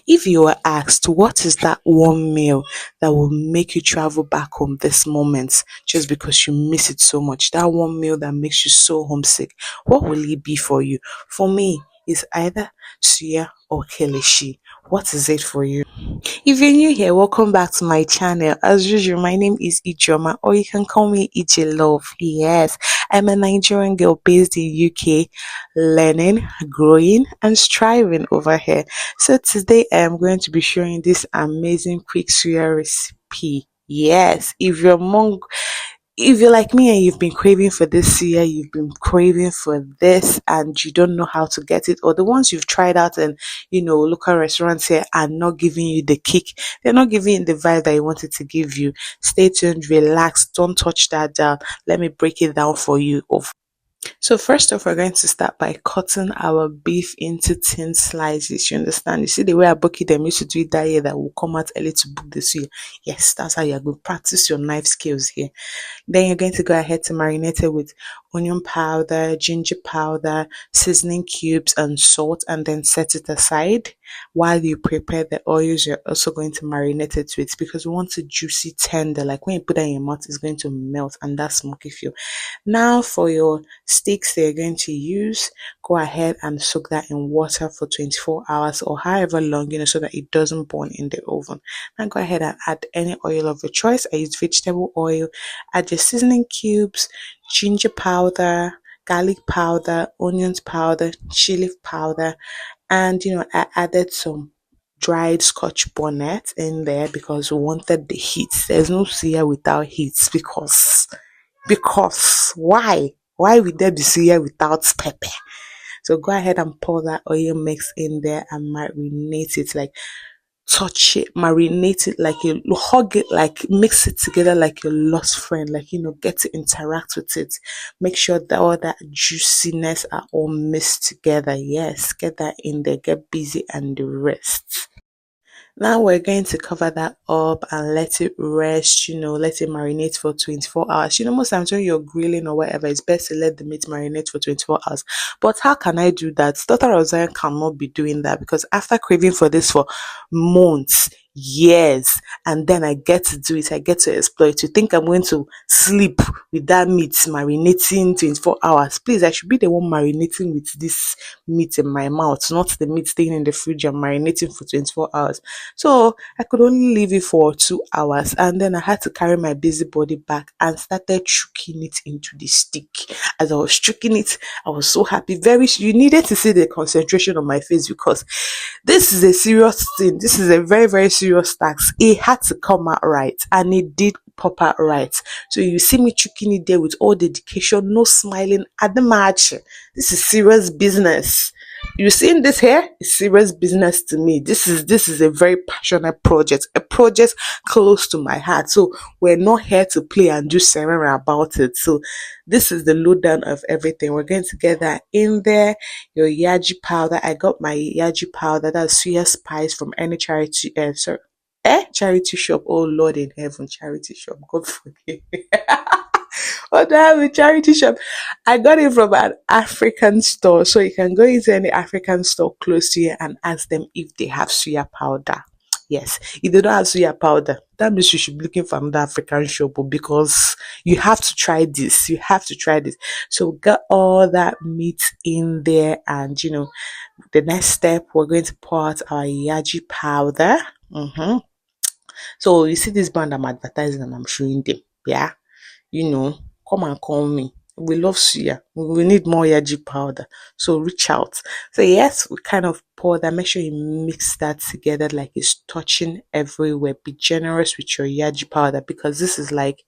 If you were asked, what is that one meal that will make you travel back home this moment just because you miss it so much? That one meal that makes you so homesick. What will it be for you? For me, it's either suya or kilishi. What is it for you? If you're new here, welcome back to my channel. As usual, my name is Ijoma, or you can call me Ije Love. Yes, I'm a Nigerian girl based in UK, learning, growing, and striving over here. So today I am going to be showing this amazing quick suya recipe. Yes, if you're like me and you've been craving for this year, you've been craving for this and you don't know how to get it, or the ones you've tried out and local restaurants here are not giving you the kick, they're not giving you the vibe that you wanted to give you. Stay tuned, relax, don't touch that dial. Let me break it down for you. So first off, we're going to start by cutting our beef into thin slices. You understand? You see the way I book it, them used to do it that year that will come out early to book this year. Yes, that's how you're going to practice your knife skills here. Then you're going to go ahead to marinate it with onion powder, ginger powder, seasoning cubes, and salt, and then set it aside. While you prepare the oils, you're also going to marinate it with, because we want it juicy, tender. Like when you put that in your mouth, it's going to melt and that smoky feel. Now for your sticks that you're going to use, go ahead and soak that in water for 24 hours or however long, so that it doesn't burn in the oven. Now go ahead and add any oil of your choice. I use vegetable oil. Add your seasoning cubes, ginger powder, garlic powder, onions powder, chili powder, and I added some dried scotch bonnet in there because we wanted the heat. There's no suya without heat, because why? Why would there be suya without pepper? So go ahead and pour that oil mix in there and marinate it, like touch it, marinate it, like you hug it, like mix it together like your lost friend, like get to interact with it. Make sure that all that juiciness are all mixed together. Yes, get that in there, get busy and the rest. Now we're going to cover that up and let it rest, let it marinate for 24 hours. Most times when you're grilling or whatever, it's best to let the meat marinate for 24 hours. But how can I do that? Daughter of Zion cannot be doing that, because after craving for this for months, years, and then I get to do it, I get to explore it. To think I'm going to sleep with that meat marinating 24 hours. Please, I should be the one marinating with this meat in my mouth, not the meat staying in the fridge and marinating for 24 hours. So I could only leave it for 2 hours, and then I had to carry my busy body back and started choking it into the stick. As I was choking it, I was so happy. You needed to see the concentration on my face, because this is a serious thing. This is a very, very serious task. It had to come out right, and it did pop out right. So you see me choking it there with all dedication, no smiling at the match. This is serious business. You seeing this here? It's serious business to me. This is a very passionate project, a project close to my heart. So we're not here to play and do ceremony about it. So this is the lowdown of everything. We're going to get that in there. Your yaji powder. I got my yaji powder. That's Suya spice from any charity. Charity shop. Oh Lord in heaven, charity shop. God forgive me. What do I have a charity shop? I got it from an African store. So you can go into any African store close to you and ask them if they have suya powder. Yes, if they don't have suya powder, that means you should be looking for another African shop, because you have to try this. You have to try this. So got all that meat in there, and the next step, we're going to pour out our yaji powder. So you see this brand I'm advertising and I'm showing them. Yeah, you know, come and call me. We love suya. We need more yaji powder. So reach out. So yes, we kind of pour that. Make sure you mix that together like it's touching everywhere. Be generous with your yaji powder, because this is like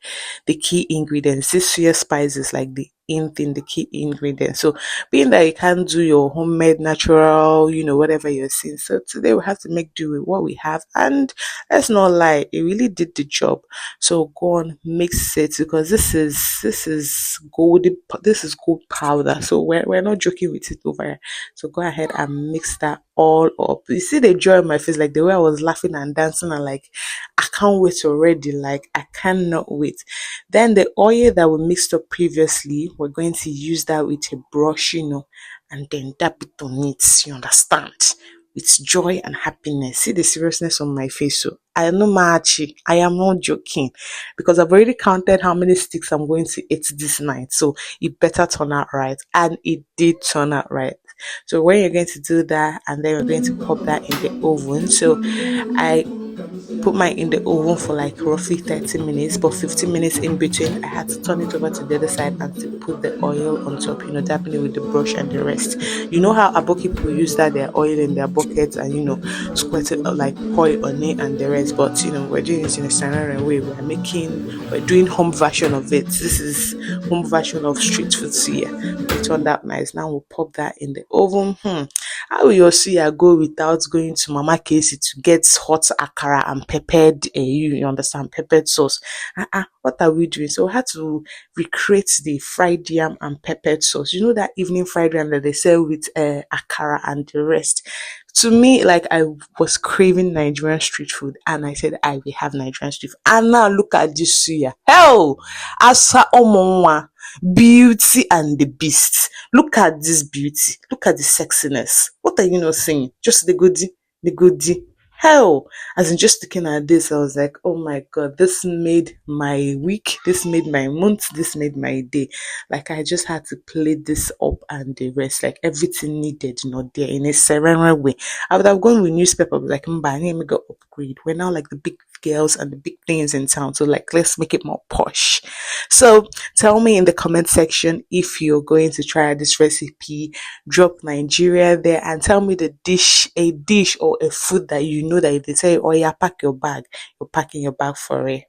the key ingredients. This suya spice is like the in thing, the key ingredient. So being that you can't do your homemade natural, whatever you're seeing. So today we have to make do with what we have. And let's not lie, it really did the job. So go on, mix it, because this is gold powder. So we're not joking with it over here. So go ahead and mix that all up. You see the joy in my face, like the way I was laughing and dancing, and like I can't wait already. Like I cannot wait. Then the oil that we mixed up previously, we're going to use that with a brush, and then dab it on it. You understand? with joy and happiness. See the seriousness on my face. So I know Machi, I am not joking because I've already counted how many sticks I'm going to eat this night. So it better turn out right. And it did turn out right. So when you're going to do that and then we're going to pop that in the oven. So I put mine in the oven for like roughly 30 minutes, but 15 minutes in between, I had to turn it over to the other side and to put the oil on top, dapping it with the brush and the rest. You know how Aboki people use that their oil in their buckets and, squirt it like pour on it and the rest. But, we're doing it in a Saharian way. We're doing home version of it. This is home version of street food suya. It turned out nice. Now we'll pop that in the oven. How will your suya go without going to Mama Casey to get hot akara and peppered, you understand, peppered sauce? What are we doing? So we had to recreate the fried yam and peppered sauce. You know that evening fried yam that they sell with akara and the rest. To me, like I was craving Nigerian street food, and I said I will have Nigerian street food. And now look at this suya. Hell, asa omonwa, beauty and the beast. Look at this beauty. Look at the sexiness. What are you not saying? Just the goodie, the goodie. Hell, as in just looking at this, I was like, oh my god, this made my week, this made my month, this made my day. Like I just had to plate this up and the rest, like everything needed, there in a serene way. I would have gone with newspaper, but like, I need to go upgrade. We're now like the big girls and the big things in town, so like let's make it more posh. So tell me in the comment section if you're going to try this recipe. Drop Nigeria there and tell me a dish or a food that you know that if they say, oh yeah, pack your bag, you're packing your bag for it.